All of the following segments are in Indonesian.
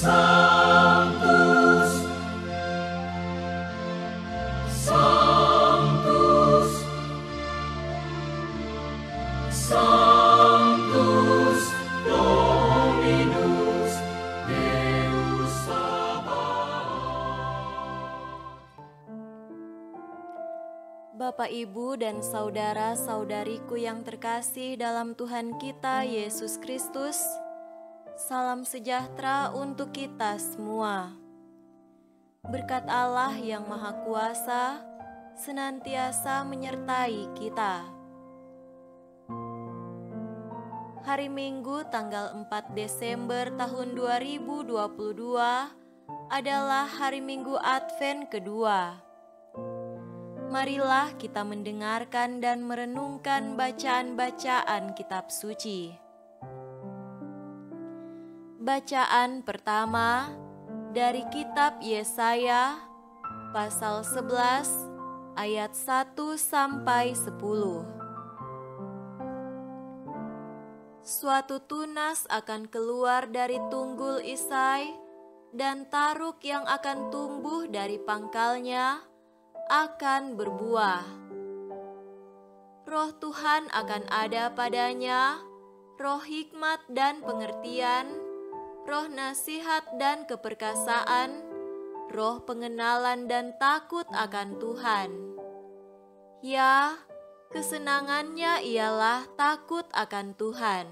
Sanctus, Sanctus, Sanctus Dominus Deus Sabaoth. Bapak, Ibu, dan saudara-saudariku yang terkasih dalam Tuhan kita Yesus Kristus, salam sejahtera untuk kita semua. Berkat Allah yang Maha Kuasa senantiasa menyertai kita. Hari Minggu tanggal 4 Desember tahun 2022 adalah hari Minggu Advent kedua. Marilah kita mendengarkan dan merenungkan bacaan-bacaan kitab suci. Bacaan pertama dari kitab Yesaya pasal 11 ayat 1 sampai 10. Suatu tunas akan keluar dari tunggul Isai, dan taruk yang akan tumbuh dari pangkalnya akan berbuah. Roh Tuhan akan ada padanya, roh hikmat dan pengertian, roh nasihat dan keperkasaan, roh pengenalan dan takut akan Tuhan. Ya, kesenangannya ialah takut akan Tuhan.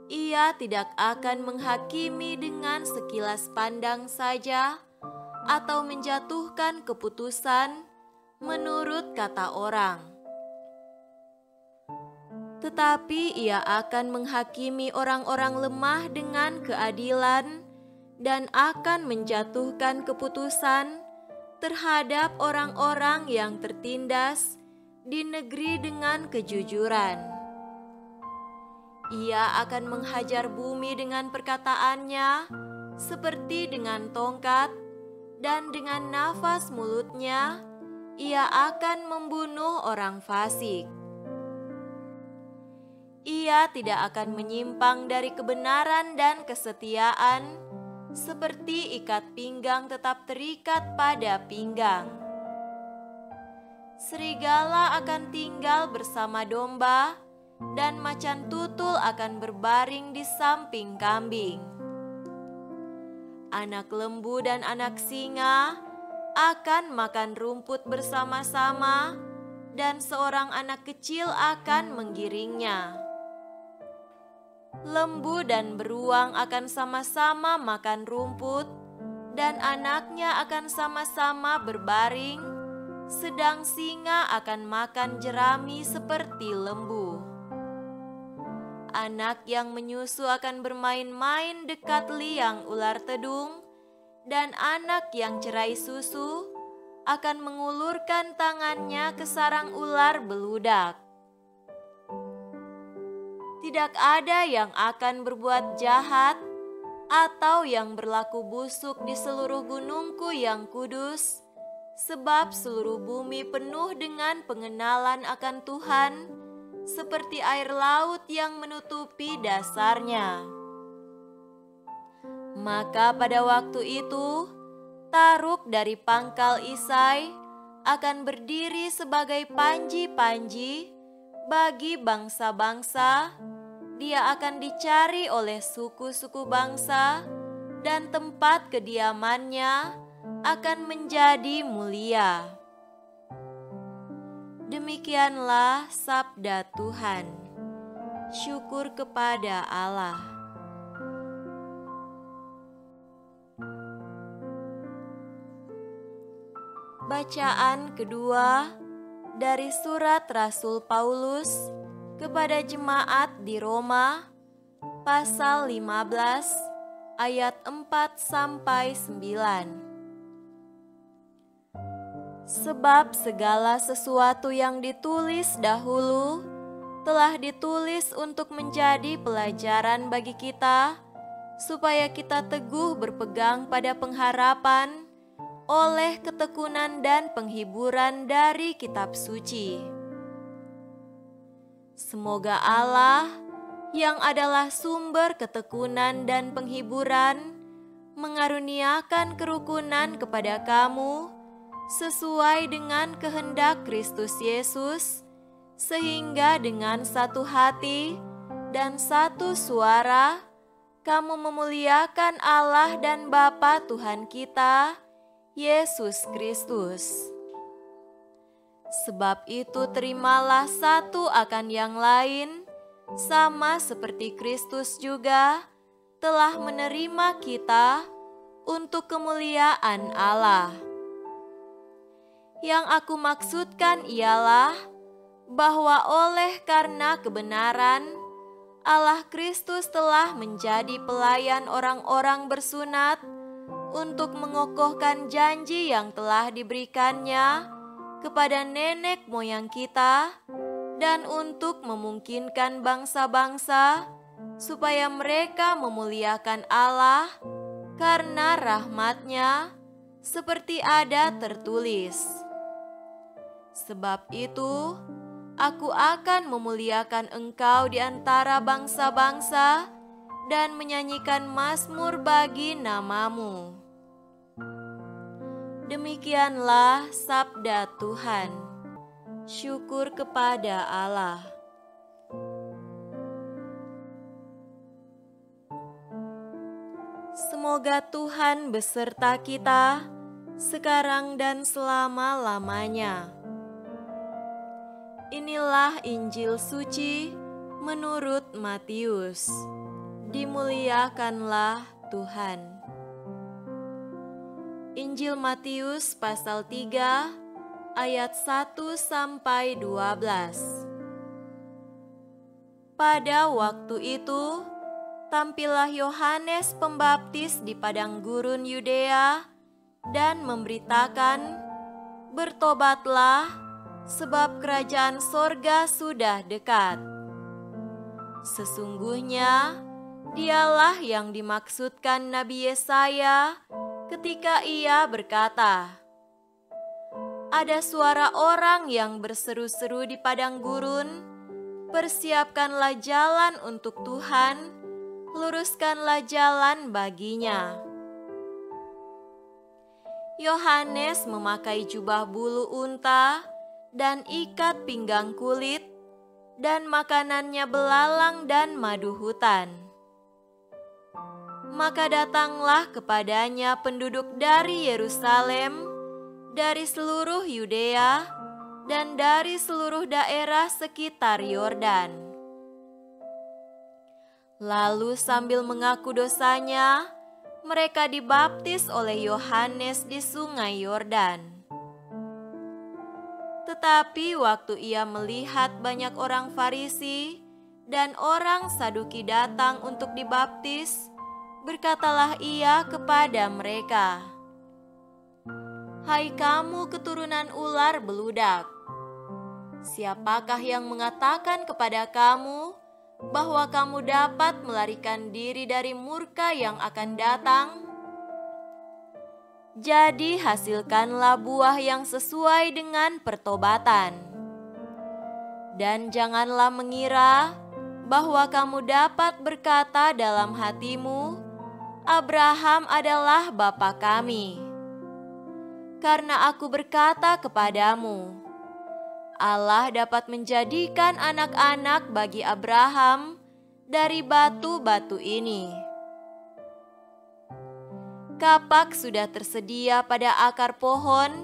Ia tidak akan menghakimi dengan sekilas pandang saja, atau menjatuhkan keputusan menurut kata orang. Tetapi ia akan menghakimi orang-orang lemah dengan keadilan dan akan menjatuhkan keputusan terhadap orang-orang yang tertindas di negeri dengan kejujuran. Ia akan menghajar bumi dengan perkataannya seperti dengan tongkat, dan dengan nafas mulutnya ia akan membunuh orang fasik. Ia tidak akan menyimpang dari kebenaran dan kesetiaan, seperti ikat pinggang tetap terikat pada pinggang. Serigala akan tinggal bersama domba, dan macan tutul akan berbaring di samping kambing. Anak lembu dan anak singa akan makan rumput bersama-sama, dan seorang anak kecil akan menggiringnya. Lembu dan beruang akan sama-sama makan rumput, dan anaknya akan sama-sama berbaring, sedang singa akan makan jerami seperti lembu. Anak yang menyusu akan bermain-main dekat liang ular tedung, dan anak yang cerai susu akan mengulurkan tangannya ke sarang ular beludak. Tidak ada yang akan berbuat jahat atau yang berlaku busuk di seluruh gunungku yang kudus, sebab seluruh bumi penuh dengan pengenalan akan Tuhan, seperti air laut yang menutupi dasarnya. Maka pada waktu itu, taruk dari pangkal Isai akan berdiri sebagai panji-panji bagi bangsa-bangsa. Dia akan dicari oleh suku-suku bangsa, dan tempat kediamannya akan menjadi mulia. Demikianlah sabda Tuhan. Syukur kepada Allah. Bacaan kedua dari surat Rasul Paulus kepada jemaat di Roma, pasal 15 ayat 4 sampai 9. Sebab segala sesuatu yang ditulis dahulu telah ditulis untuk menjadi pelajaran bagi kita, supaya kita teguh berpegang pada pengharapan oleh ketekunan dan penghiburan dari kitab suci. Semoga Allah yang adalah sumber ketekunan dan penghiburan, mengaruniakan kerukunan kepada kamu sesuai dengan kehendak Kristus Yesus, sehingga dengan satu hati dan satu suara kamu memuliakan Allah dan Bapa Tuhan kita, Yesus Kristus. Sebab itu terimalah satu akan yang lain, sama seperti Kristus juga telah menerima kita untuk kemuliaan Allah. Yang aku maksudkan ialah bahwa oleh karena kebenaran, Allah Kristus telah menjadi pelayan orang-orang bersunat untuk mengokohkan janji yang telah diberikannya kepada nenek moyang kita dan untuk memungkinkan bangsa-bangsa supaya mereka memuliakan Allah karena rahmat-Nya, seperti ada tertulis. Sebab itu, aku akan memuliakan engkau di antara bangsa-bangsa dan menyanyikan mazmur bagi namamu. Demikianlah sabda Tuhan. Syukur kepada Allah. Semoga Tuhan beserta kita sekarang dan selama-lamanya. Inilah Injil suci menurut Matius. Dimuliakanlah Tuhan. Injil Matius pasal 3 ayat 1-12. Pada waktu itu, tampillah Yohanes Pembaptis di padang gurun Yudea dan memberitakan, "Bertobatlah, sebab kerajaan sorga sudah dekat." Sesungguhnya, dialah yang dimaksudkan Nabi Yesaya ketika ia berkata, "Ada suara orang yang berseru-seru di padang gurun, persiapkanlah jalan untuk Tuhan, luruskanlah jalan baginya." Yohanes memakai jubah bulu unta dan ikat pinggang kulit, dan makanannya belalang dan madu hutan. Maka datanglah kepadanya penduduk dari Yerusalem, dari seluruh Yudea, dan dari seluruh daerah sekitar Yordan. Lalu sambil mengaku dosanya, mereka dibaptis oleh Yohanes di sungai Yordan. Tetapi waktu ia melihat banyak orang Farisi dan orang Saduki datang untuk dibaptis, berkatalah ia kepada mereka, "Hai kamu keturunan ular beludak, siapakah yang mengatakan kepada kamu bahwa kamu dapat melarikan diri dari murka yang akan datang? Jadi hasilkanlah buah yang sesuai dengan pertobatan. Dan janganlah mengira bahwa kamu dapat berkata dalam hatimu, 'Abraham adalah bapa kami.' Karena aku berkata kepadamu, Allah dapat menjadikan anak-anak bagi Abraham dari batu-batu ini. Kapak sudah tersedia pada akar pohon,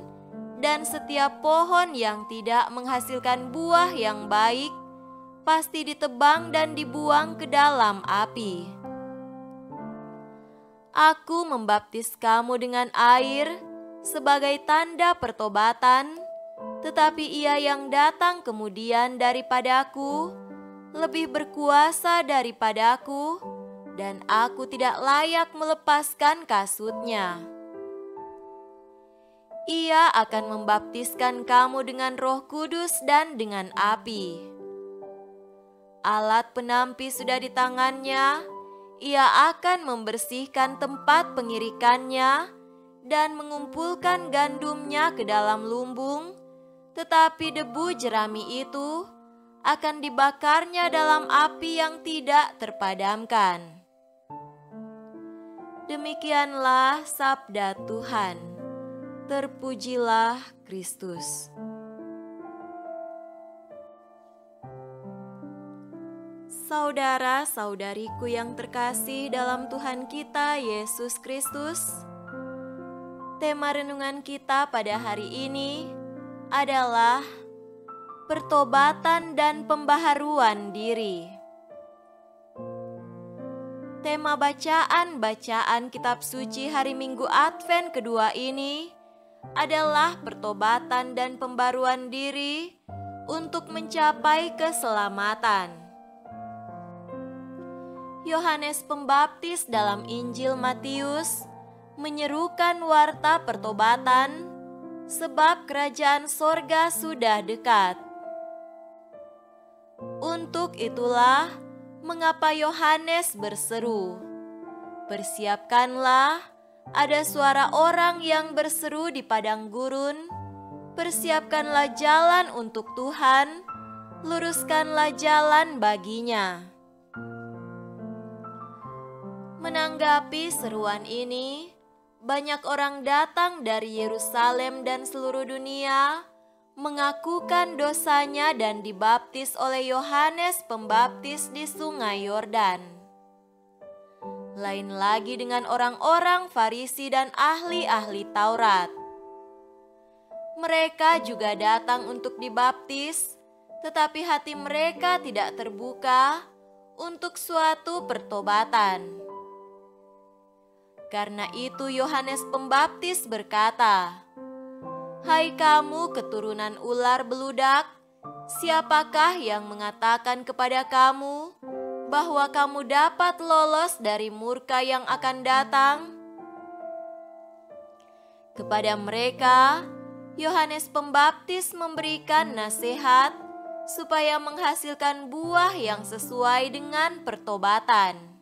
dan setiap pohon yang tidak menghasilkan buah yang baik pasti ditebang dan dibuang ke dalam api. Aku membaptis kamu dengan air sebagai tanda pertobatan, tetapi Ia yang datang kemudian daripadaku lebih berkuasa daripadaku, dan aku tidak layak melepaskan kasutnya. Ia akan membaptiskan kamu dengan Roh Kudus dan dengan api. Alat penampi sudah di tangannya, ia akan membersihkan tempat pengirikannya dan mengumpulkan gandumnya ke dalam lumbung, tetapi debu jerami itu akan dibakarnya dalam api yang tidak terpadamkan. Demikianlah sabda Tuhan. Terpujilah Kristus. Saudara-saudariku yang terkasih dalam Tuhan kita Yesus Kristus, tema renungan kita pada hari ini adalah pertobatan dan pembaharuan diri. Tema bacaan kitab suci hari Minggu Advent kedua ini adalah pertobatan dan pembaruan diri untuk mencapai keselamatan. Yohanes Pembaptis dalam Injil Matius menyerukan warta pertobatan sebab kerajaan sorga sudah dekat. Untuk itulah mengapa Yohanes berseru, "Persiapkanlah, ada suara orang yang berseru di padang gurun, persiapkanlah jalan untuk Tuhan, luruskanlah jalan baginya." Menanggapi seruan ini, banyak orang datang dari Yerusalem dan seluruh dunia, mengakukan dosanya dan dibaptis oleh Yohanes Pembaptis di Sungai Yordan. Lain lagi dengan orang-orang Farisi dan ahli-ahli Taurat. Mereka juga datang untuk dibaptis, tetapi hati mereka tidak terbuka untuk suatu pertobatan. Karena itu Yohanes Pembaptis berkata, "Hai kamu keturunan ular beludak, siapakah yang mengatakan kepada kamu bahwa kamu dapat lolos dari murka yang akan datang?" Kepada mereka, Yohanes Pembaptis memberikan nasihat supaya menghasilkan buah yang sesuai dengan pertobatan.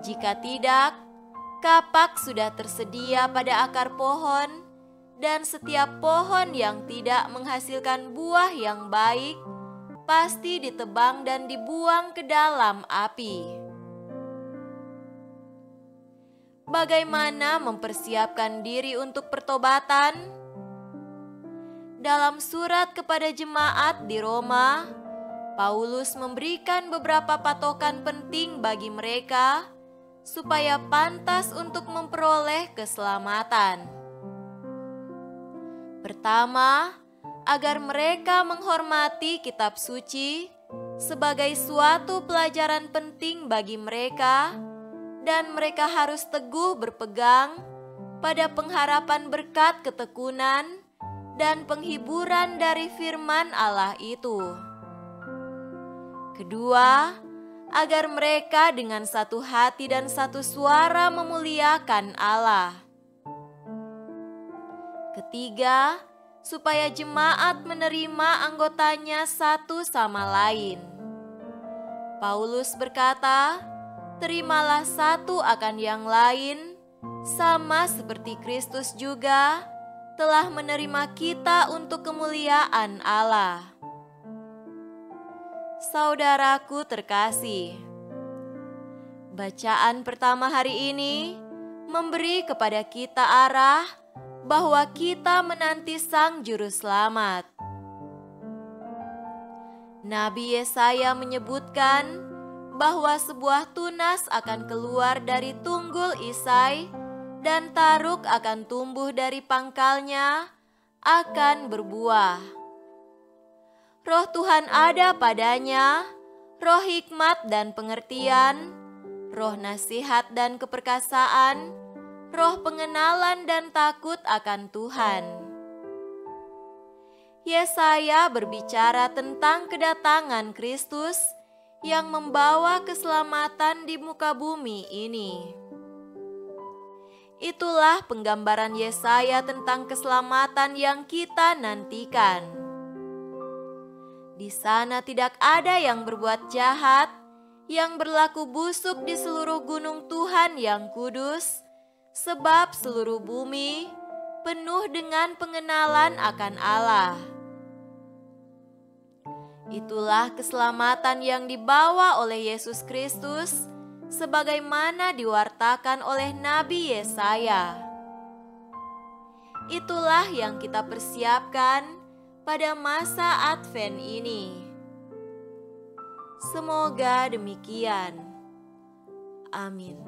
Jika tidak, kapak sudah tersedia pada akar pohon, dan setiap pohon yang tidak menghasilkan buah yang baik pasti ditebang dan dibuang ke dalam api. Bagaimana mempersiapkan diri untuk pertobatan? Dalam surat kepada jemaat di Roma, Paulus memberikan beberapa patokan penting bagi mereka supaya pantas untuk memperoleh keselamatan. Pertama, agar mereka menghormati kitab suci sebagai suatu pelajaran penting bagi mereka, dan mereka harus teguh berpegang pada pengharapan berkat ketekunan dan penghiburan dari firman Allah itu. Kedua, agar mereka dengan satu hati dan satu suara memuliakan Allah. Ketiga, supaya jemaat menerima anggotanya satu sama lain. Paulus berkata, "Terimalah satu akan yang lain, sama seperti Kristus juga telah menerima kita untuk kemuliaan Allah." Saudaraku terkasih, bacaan pertama hari ini memberi kepada kita arah bahwa kita menanti Sang Juru Selamat. Nabi Yesaya menyebutkan bahwa sebuah tunas akan keluar dari tunggul Isai dan taruk akan tumbuh dari pangkalnya, akan berbuah. Roh Tuhan ada padanya, roh hikmat dan pengertian, roh nasihat dan keperkasaan, roh pengenalan dan takut akan Tuhan. Yesaya berbicara tentang kedatangan Kristus yang membawa keselamatan di muka bumi ini. Itulah penggambaran Yesaya tentang keselamatan yang kita nantikan. Di sana tidak ada yang berbuat jahat, yang berlaku busuk di seluruh gunung Tuhan yang kudus, sebab seluruh bumi penuh dengan pengenalan akan Allah. Itulah keselamatan yang dibawa oleh Yesus Kristus, sebagaimana diwartakan oleh Nabi Yesaya. Itulah yang kita persiapkan pada masa Advent ini. Semoga demikian. Amin.